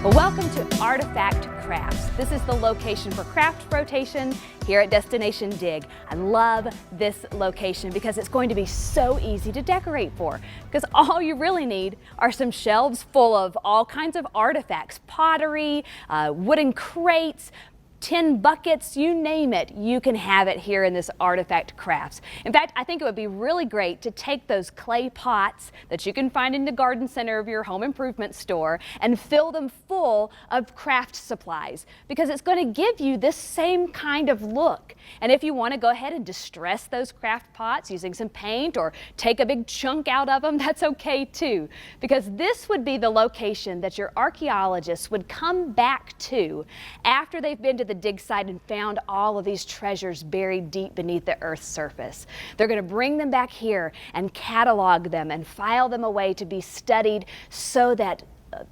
Well, welcome to Artifact Crafts. This is the location for craft rotation here at Destination Dig. I love this location because it's going to be so easy to decorate for, because all you really need are some shelves full of all kinds of artifacts, pottery, wooden crates, tin buckets, you name it, you can have it here in this Artifact Crafts. In fact, I think it would be really great to take those clay pots that you can find in the garden center of your home improvement store and fill them full of craft supplies, because it's going to give you this same kind of look. And if you want to go ahead and distress those craft pots using some paint or take a big chunk out of them, that's okay too, because this would be the location that your archaeologists would come back to after they've been to the dig site and found all of these treasures buried deep beneath the Earth's surface. They're going to bring them back here and catalog them and file them away to be studied, so that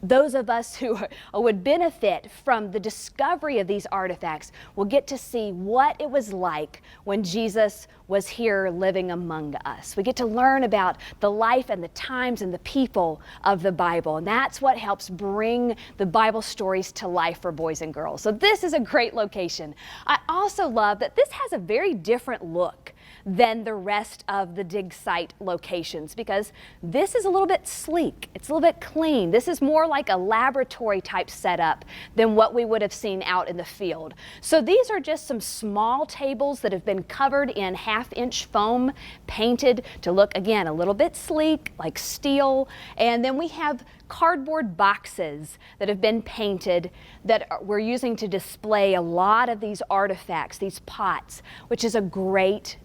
those of us who would benefit from the discovery of these artifacts will get to see what it was like when Jesus was here living among us. We get to learn about the life and the times and the people of the Bible, and that's what helps bring the Bible stories to life for boys and girls. So this is a great location. I also love that this has a very different look than the rest of the dig site locations, because this is a little bit sleek, it's a little bit clean. This is more like a laboratory type setup than what we would have seen out in the field. So these are just some small tables that have been covered in 1/2-inch foam, painted to look, again, a little bit sleek, like steel. And then we have cardboard boxes that have been painted that we're using to display a lot of these artifacts, these pots, which is a great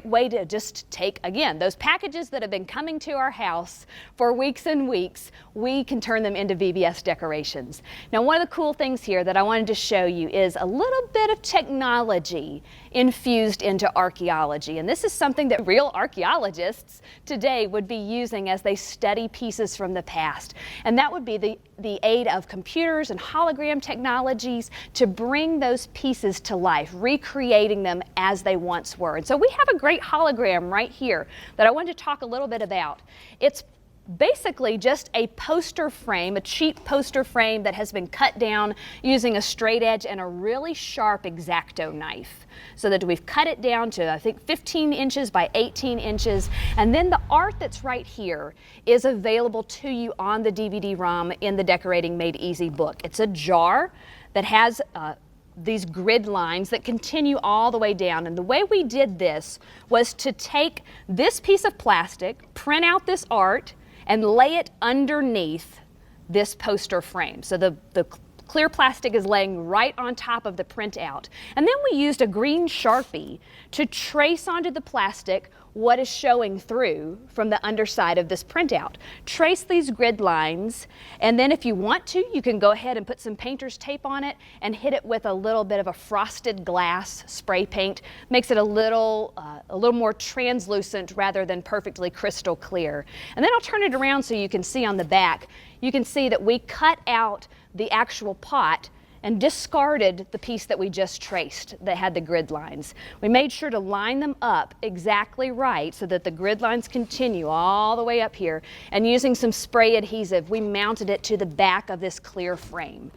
way to just take, again, those packages that have been coming to our house for weeks and weeks. We can turn them into VBS decorations. Now, one of the cool things here that I wanted to show you is a little bit of technology infused into archaeology. And this is something that real archaeologists today would be using as they study pieces from the past. And that would be the aid of computers and hologram technologies to bring those pieces to life, recreating them as they once were. And so we have a great hologram right here that I wanted to talk a little bit about. It's basically just a poster frame, a cheap poster frame that has been cut down using a straight edge and a really sharp X-Acto knife. So that we've cut it down to, I think, 15 inches by 18 inches. And then the art that's right here is available to you on the DVD-ROM in the Decorating Made Easy book. It's a jar that has these grid lines that continue all the way down. And the way we did this was to take this piece of plastic, print out this art, and lay it underneath this poster frame. So the clear plastic is laying right on top of the printout. And then we used a green Sharpie to trace onto the plastic what is showing through from the underside of this printout. Trace these grid lines, and then if you want to, you can go ahead and put some painter's tape on it and hit it with a little bit of a frosted glass spray paint. Makes it a little more translucent rather than perfectly crystal clear. And then I'll turn it around so you can see on the back. You can see that we cut out the actual pot and discarded the piece that we just traced that had the grid lines. We made sure to line them up exactly right so that the grid lines continue all the way up here, and using some spray adhesive, we mounted it to the back of this clear frame.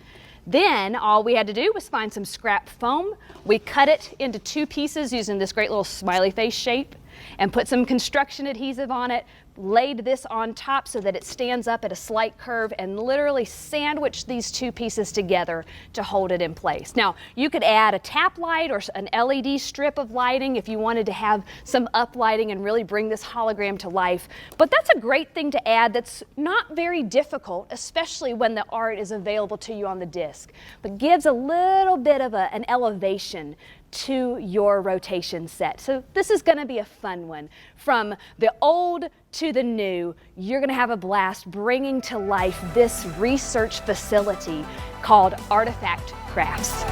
Then all we had to do was find some scrap foam. We cut it into 2 pieces using this great little smiley face shape and put some construction adhesive on it, laid this on top so that it stands up at a slight curve, and literally sandwiched these 2 pieces together to hold it in place. Now, you could add a tap light or an LED strip of lighting if you wanted to have some uplighting and really bring this hologram to life. But that's a great thing to add that's not very difficult, especially when the art is available to you on the disc, but gives a little bit of an elevation to your rotation set. So this is going to be a fun one. From the old to the new, you're going to have a blast bringing to life this research facility called Artifact Crafts.